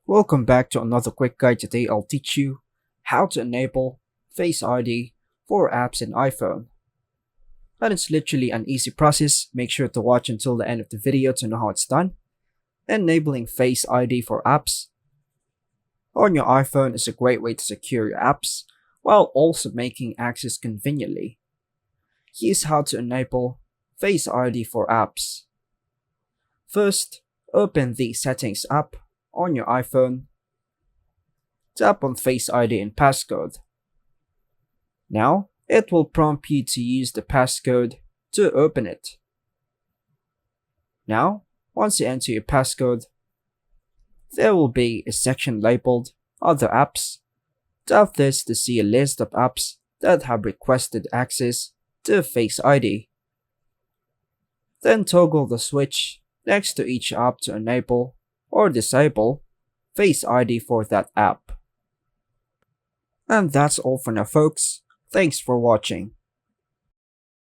Welcome back to another quick guide. Today I'll teach you how to enable Face ID for apps in iPhone. And it's literally an easy process. Make sure to watch until the end of the video to know how it's done. Enabling Face ID for apps on your iPhone is a great way to secure your apps while also making access conveniently. Here's how to enable Face ID for apps. First, open the Settings app on your iPhone. Tap on Face ID and passcode. Now, it will prompt you to use the passcode to open it. Now, once you enter your passcode, there will be a section labeled Other Apps. Tap this to see a list of apps that have requested access to Face ID. Then toggle the switch next to each app to enable or disable Face ID for that app. And that's all for now, folks. Thanks for watching.